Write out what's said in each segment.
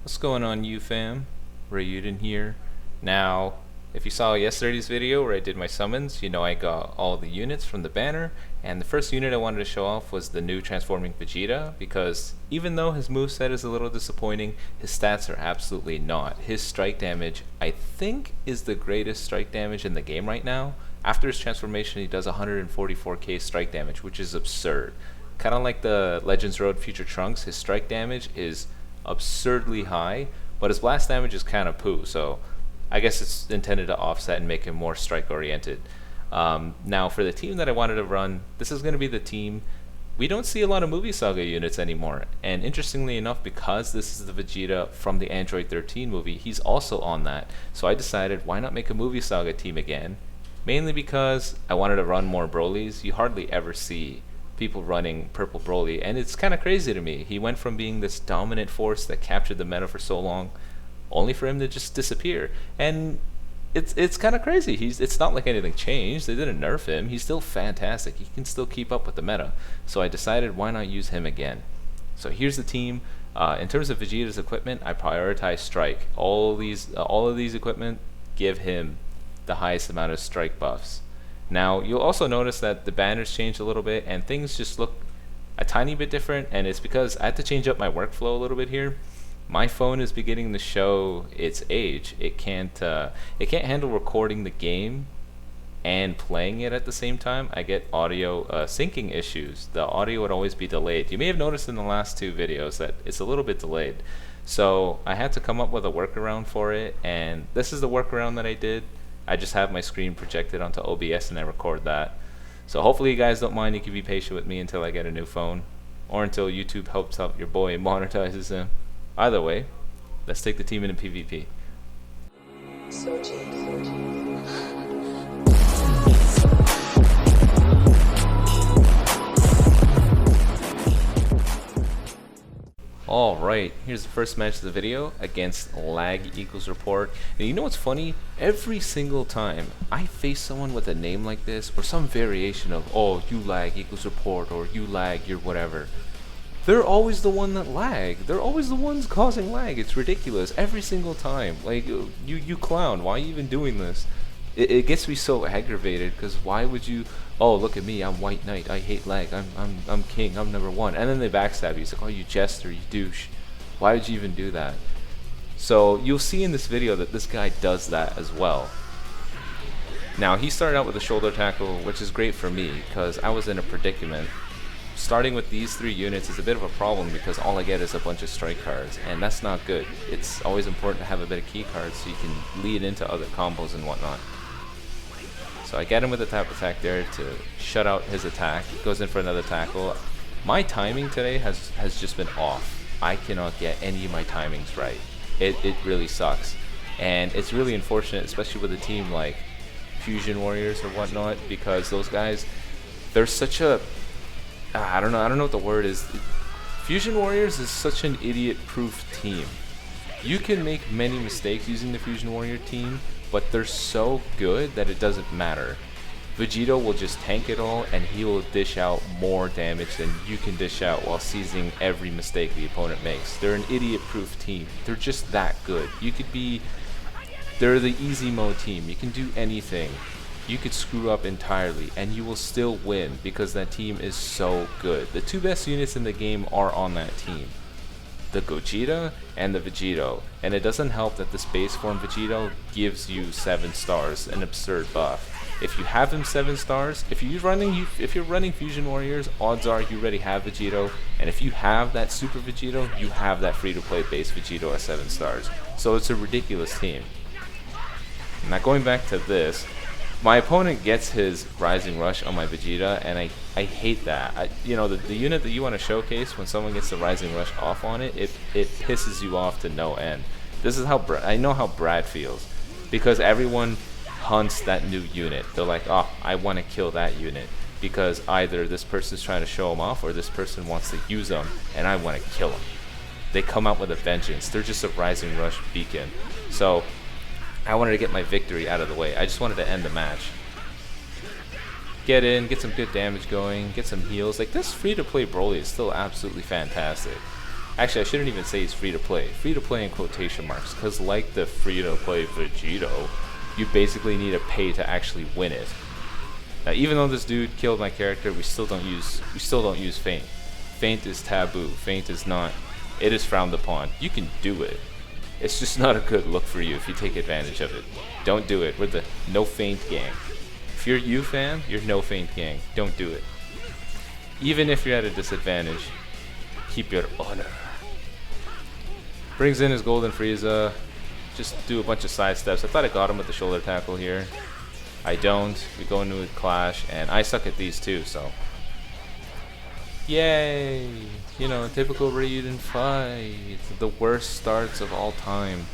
What's going on, you fam? Raiyuden here. Now, if you saw yesterday's video where I did my summons, you know I got all the units from the banner, and the first unit I wanted to show off was the new transforming Vegeta, because even though his moveset is a little disappointing, his stats are absolutely not. His strike damage, I think, is the greatest strike damage in the game right now. After his transformation, he does 144k strike damage, which is absurd. Kind of like the Legends Road Future Trunks, his strike damage is absurdly high, but his blast damage is kind of poo, so I guess it's intended to offset and make him more strike oriented. Now for the team that I wanted to run, this is going to be the team. We don't see a lot of movie Saga units anymore, and interestingly enough, because this is the Vegeta from the Android 13 movie, he's also on that. So I decided, why not make a movie Saga team again? Mainly because I wanted to run more Brolys. You hardly ever see people running purple Broly, and it's kind of crazy to me. He went from being this dominant force that captured the meta for so long, only for him to just disappear. And it's kind of crazy. It's not like anything changed. They didn't nerf him. He's still fantastic. He can still keep up with the meta. So I decided, why not use him again? So here's the team. In terms of Vegeta's equipment, I prioritize strike. All of these equipment give him the highest amount of strike buffs. Now, you'll also notice that the banners changed a little bit and things just look a tiny bit different, and it's because I had to change up my workflow a little bit here. My phone is beginning to show its age. It can't handle recording the game and playing it at the same time. I get audio syncing issues. The audio would always be delayed. You may have noticed in the last two videos that it's a little bit delayed. So I had to come up with a workaround for it, and this is the workaround that I did. I just have my screen projected onto OBS and I record that. So hopefully you guys don't mind. You can be patient with me until I get a new phone, or until YouTube helps out your boy and monetizes him. Either way, let's take the team into PvP. Alright, here's the first match of the video against lag equals report. And you know what's funny? Every single time I face someone with a name like this, or some variation of, oh, you lag equals report, or you lag, you're whatever, they're always the one that lag. They're always the ones causing lag. It's ridiculous. Every single time. Like, you clown, why are you even doing this? It gets me so aggravated, because why would you, oh, look at me, I'm White Knight, I hate lag, I'm king, I'm number one, and then they backstab you. It's like, oh, you jester, you douche, why would you even do that? So you'll see in this video that this guy does that as well. Now, he started out with a shoulder tackle, which is great for me, because I was in a predicament. Starting with these three units is a bit of a problem, because all I get is a bunch of strike cards, and that's not good. It's always important to have a bit of key cards so you can lead into other combos and whatnot. So I get him with a tap attack there to shut out his attack. He goes in for another tackle. My timing today has just been off. I cannot get any of my timings right. It really sucks. And it's really unfortunate, especially with a team like Fusion Warriors or whatnot, because those guys, they're such a, I don't know what the word is. Fusion Warriors is such an idiot-proof team. You can make many mistakes using the Fusion Warrior team, but they're so good that it doesn't matter. Vegeta will just tank it all, and he will dish out more damage than you can dish out while seizing every mistake the opponent makes. They're an idiot-proof team. They're just that good. They're the easy mode team. You can do anything. You could screw up entirely, and you will still win, because that team is so good. The two best units in the game are on that team, the Gogeta and the Vegito, and it doesn't help that the Space Form Vegito gives you 7 stars, an absurd buff. If you have him 7 stars, if you're running Fusion Warriors, odds are you already have Vegito, and if you have that Super Vegito, you have that free-to-play base Vegito at 7 stars. So it's a ridiculous team. Now going back to this, my opponent gets his Rising Rush on my Vegeta, and I hate that. You know, the unit that you want to showcase, when someone gets the Rising Rush off on it, it pisses you off to no end. This is how I know how Brad feels, because everyone hunts that new unit. They're like, oh, I want to kill that unit, because either this person's trying to show him off, or this person wants to use them, and I want to kill him. They come out with a vengeance. They're just a Rising Rush beacon. So I wanted to get my victory out of the way. I just wanted to end the match. Get in, get some good damage going, get some heals. Like, this free-to-play Broly is still absolutely fantastic. Actually, I shouldn't even say he's free to play. Free to play in quotation marks, because like the free to play Vegeta, you basically need to pay to actually win it. Now, even though this dude killed my character, we still don't use feint. Feint is taboo. Feint is not. It is frowned upon. You can do it. It's just not a good look for you if you take advantage of it. Don't do it. We're the no feint gang. If you're you fan, you're no feint gang. Don't do it. Even if you're at a disadvantage, keep your honor. Brings in his golden Frieza. Just do a bunch of side steps. I thought I got him with the shoulder tackle here. I don't. We go into a clash, and I suck at these too, so. Yay! You know, typical Raiyuden fight. The worst starts of all time.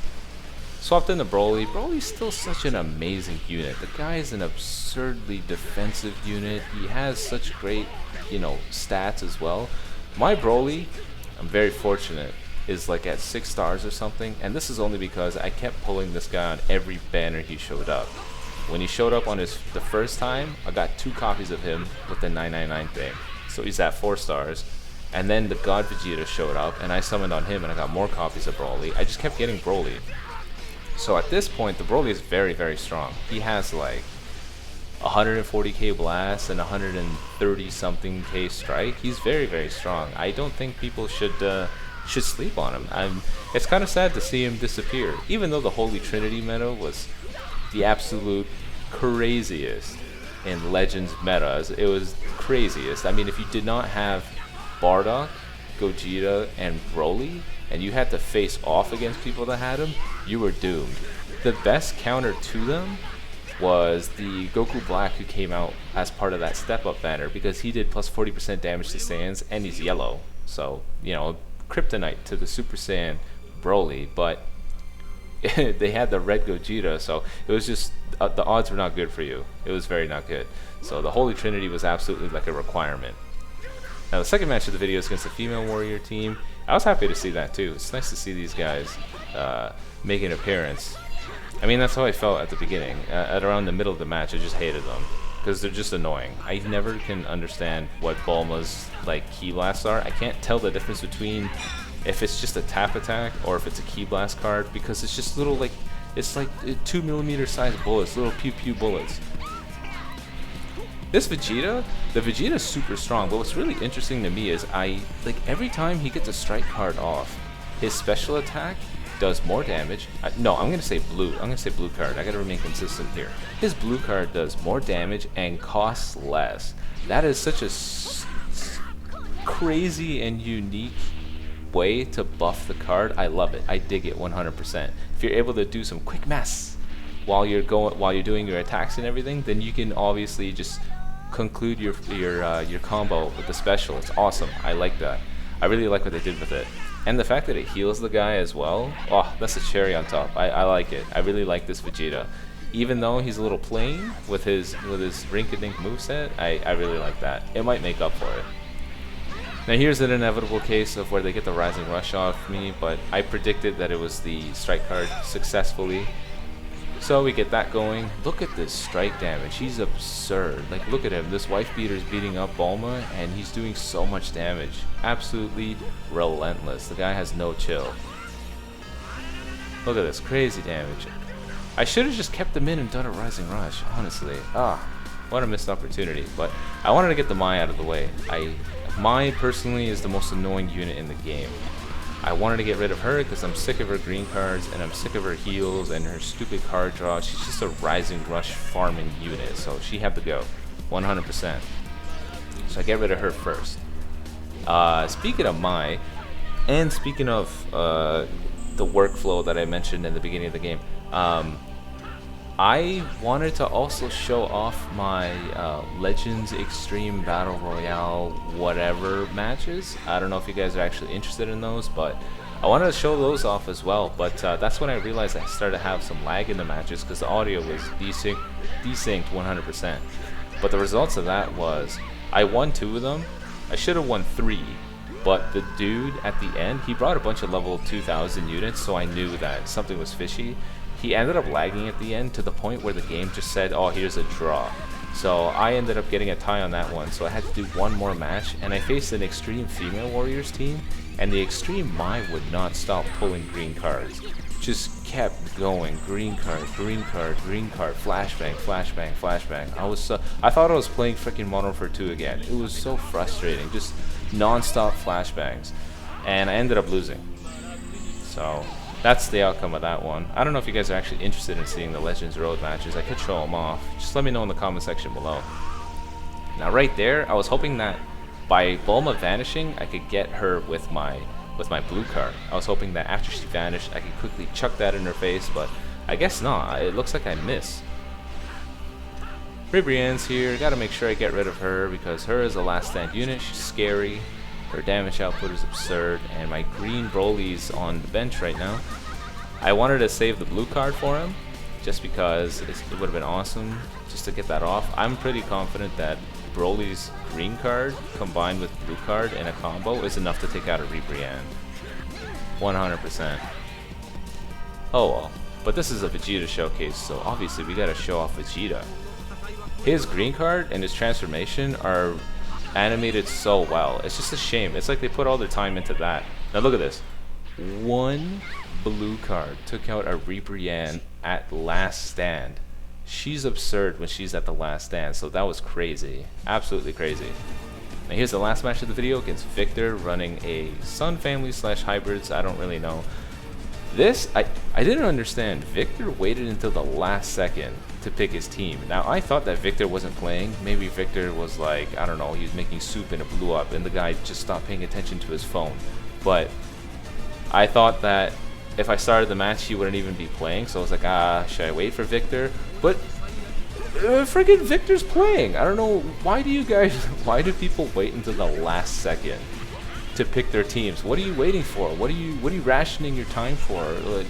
Swapped into Broly. Broly's still such an amazing unit. The guy is an absurdly defensive unit. He has such great, you know, stats as well. My Broly, I'm very fortunate, is like at 6 stars or something, and this is only because I kept pulling this guy on every banner he showed up. When he showed up on the first time, I got 2 copies of him with the 999 thing. So he's at 4 stars. And then the God Vegeta showed up, and I summoned on him, and I got more copies of Broly. I just kept getting Broly. So at this point, the Broly is very, very strong. He has like 140k blast and 130 something k strike. He's very, very strong. I don't think people should sleep on him. It's kind of sad to see him disappear, even though the Holy Trinity meta was the absolute craziest in Legends metas. It was craziest. I mean, if you did not have Bardock, Gogeta, and Broly, and you had to face off against people that had him, you were doomed. The best counter to them was the Goku Black, who came out as part of that step up banner, because he did plus 40% damage to Saiyans, and he's yellow. So, you know, kryptonite to the Super Saiyan Broly, but they had the red Gogeta, so it was just, the odds were not good for you. It was very not good. So the Holy Trinity was absolutely like a requirement. Now the second match of the video is against the female warrior team. I was happy to see that too. It's nice to see these guys make an appearance. I mean, that's how I felt at the beginning. At around the middle of the match, I just hated them because they're just annoying. I never can understand what Bulma's like key blasts are. I can't tell the difference between if it's just a tap attack or if it's a key blast card, because it's just little like, it's like 2mm size bullets, little pew pew bullets. This Vegeta, the Vegeta is super strong, but what's really interesting to me is every time he gets a strike card off, his special attack does more damage. No, I'm gonna say blue. I'm gonna say blue card. I gotta remain consistent here. His blue card does more damage and costs less. That is such a crazy and unique way to buff the card. I love it. I dig it 100%. If you're able to do some quick mass while you're doing your attacks and everything, then you can obviously just conclude your combo with the special. It's awesome. I like that. I really like what they did with it. And the fact that it heals the guy as well, oh, that's a cherry on top. I like it. I really like this Vegeta. Even though he's a little plain with his rink-a-dink moveset, I really like that. It might make up for it. Now here's an inevitable case of where they get the Rising Rush off me, but I predicted that it was the strike card successfully. So we get that going. Look at this strike damage. He's absurd. Like, look at him. This wife beater's beating up Bulma, and he's doing so much damage. Absolutely relentless. The guy has no chill. Look at this. Crazy damage. I should have just kept him in and done a Rising Rush, honestly. What a missed opportunity. But I wanted to get the Mai out of the way. Mai, personally, is the most annoying unit in the game. I wanted to get rid of her because I'm sick of her green cards, and I'm sick of her heals and her stupid card draw. She's just a Rising Rush farming unit, so she had to go 100%. So I get rid of her first. Speaking of Mai, and speaking of the workflow that I mentioned in the beginning of the game, I wanted to also show off my Legends Extreme Battle Royale whatever matches. I don't know if you guys are actually interested in those, but I wanted to show those off as well. But that's when I realized I started to have some lag in the matches because the audio was desynced 100%. But the results of that was I won 2 of them. I should have won 3. But the dude at the end, he brought a bunch of level 2000 units, so I knew that something was fishy. He ended up lagging at the end to the point where the game just said, oh, here's a draw. So I ended up getting a tie on that one, so I had to do one more match, and I faced an extreme female warriors team, and the extreme Mai would not stop pulling green cards. Just kept going, green card, green card, green card, flashbang, flashbang, flashbang. I thought I was playing freaking Modern Warfare 2 again. It was so frustrating, just non-stop flashbangs, and I ended up losing. So that's the outcome of that one. I don't know if you guys are actually interested in seeing the Legends Road matches. I could show them off. Just let me know in the comment section below. Now right there, I was hoping that by Bulma vanishing, I could get her with my blue card. I was hoping that after she vanished, I could quickly chuck that in her face, but I guess not. It looks like I miss. Ribrianne's here. Gotta make sure I get rid of her because her is a last stand unit. She's scary. Her damage output is absurd, and my green Broly's on the bench right now. I wanted to save the blue card for him, just because it would have been awesome just to get that off. I'm pretty confident that Broly's green card combined with blue card in a combo is enough to take out a Ribrianne. 100%. Oh well. But this is a Vegeta showcase, so obviously we gotta show off Vegeta. His green card and his transformation are animated so well. It's just a shame. It's like they put all their time into that. Now look at this. One blue card took out a Ribrianne at last stand. She's absurd when she's at the last stand, so that was crazy. Absolutely crazy. Now here's the last match of the video against Victor running a Sun Family / Hybrids. I don't really know. This, I didn't understand. Victor waited until the last second to pick his team. Now I thought that Victor wasn't playing. Maybe Victor was like, I don't know, he was making soup and it blew up and the guy just stopped paying attention to his phone. But I thought that if I started the match he wouldn't even be playing, so I was like, should I wait for Victor? But friggin' Victor's playing. I don't know, why do people wait until the last second to pick their teams? What are you waiting for? What are you rationing your time for? Like,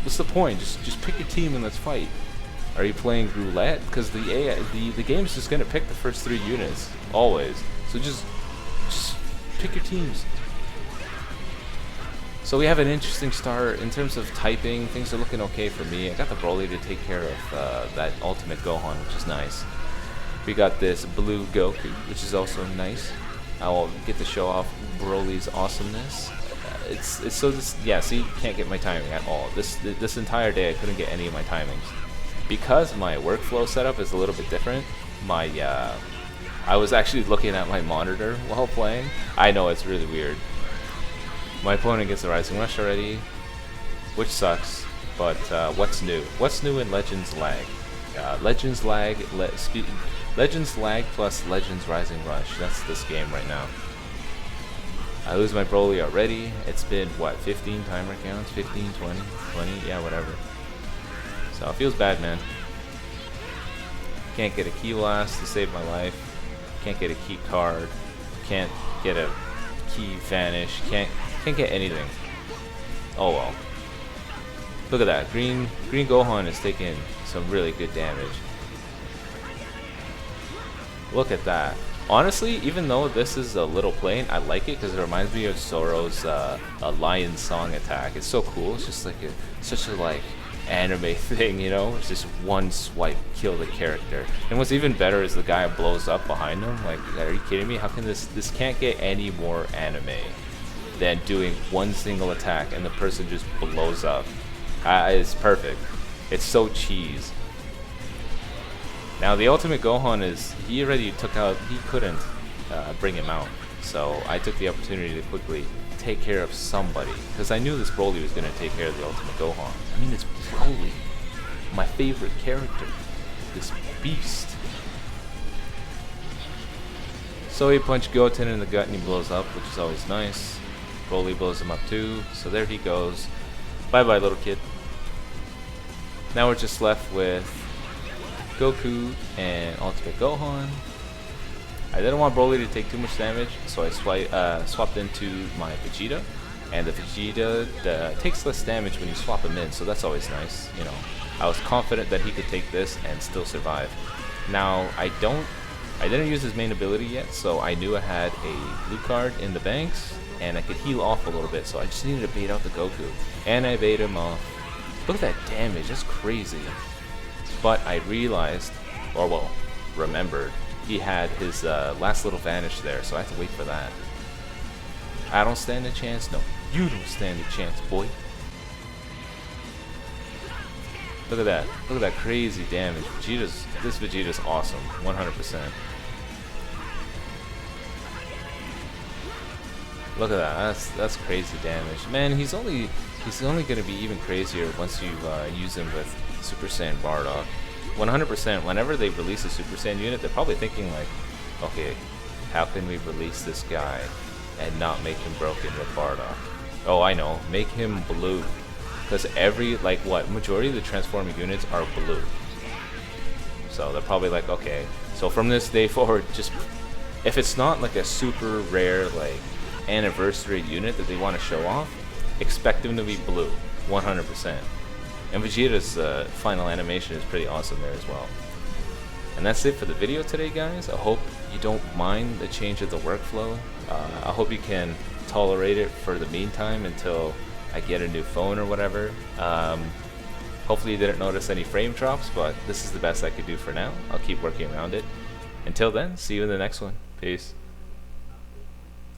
what's the point? Just pick your team and let's fight. Are you playing roulette? Because the game's just gonna pick the first 3 units always. So just pick your teams. So we have an interesting start in terms of typing. Things are looking okay for me. I got the Broly to take care of that ultimate Gohan, which is nice. We got this blue Goku, which is also nice. I will get to show off Broly's awesomeness. It's so this, yeah. See, can't get my timing at all. This entire day I couldn't get any of my timings because my workflow setup is a little bit different. I was actually looking at my monitor while playing. I know it's really weird. My opponent gets the Rising Rush already, which sucks, but what's new? What's new in Legends lag? Legends lag plus Legends Rising Rush. That's this game right now. I lose my Broly already. It's been, what, 15 timer counts? 15, 20, yeah, whatever. So it feels bad, man. Can't get a key blast to save my life. Can't get a key card. Can't get a key vanish. Can't get anything. Oh well. Look at that. Green Gohan is taking some really good damage. Look at that. Honestly, even though this is a little plain, I like it because it reminds me of Zoro's a lion song attack. It's so cool. It's just like such a like anime thing, you know? It's just one swipe, kill the character. And what's even better is the guy blows up behind him. Like, are you kidding me? How can this can't get any more anime than doing one single attack and the person just blows up. It's perfect. It's so cheese. Now the ultimate Gohan is, he already took out, he couldn't bring him out. So I took the opportunity to quickly take care of somebody, because I knew this Broly was going to take care of the ultimate Gohan. I mean, it's Broly, my favorite character, this beast. So he punched Goten in the gut and he blows up, which is always nice. Broly blows him up too, so there he goes. Bye bye, little kid. Now we're just left with Goku and Ultimate Gohan. I didn't want Broly to take too much damage, so I swapped into my Vegeta. And the Vegeta takes less damage when you swap him in, so that's always nice. You know, I was confident that he could take this and still survive. Now I didn't use his main ability yet, so I knew I had a blue card in the banks, and I could heal off a little bit, so I just needed to bait out the Goku. And I bait him off. Look at that damage, that's crazy. But I realized, or well, remembered, he had his last little vanish there, so I had to wait for that. I don't stand a chance. No, you don't stand a chance, boy. Look at that. Look at that crazy damage. This Vegeta's awesome. 100%. Look at that. That's crazy damage. Man, he's only gonna be even crazier once you use him with Super Saiyan Bardock. 100%. Whenever they release a Super Saiyan unit, they're probably thinking like, okay, how can we release this guy and not make him broken with Bardock? Oh, I know. Make him blue. Because majority of the transforming units are blue. So they're probably like, okay, so from this day forward, just if it's not like a super rare like anniversary unit that they want to show off, expect them to be blue, 100%. And Vegeta's final animation is pretty awesome there as well. And that's it for the video today, guys. I hope you don't mind the change of the workflow. I hope you can tolerate it for the meantime until I get a new phone or whatever. Hopefully you didn't notice any frame drops, but this is the best I could do for now. I'll keep working around it. Until then, see you in the next one. Peace.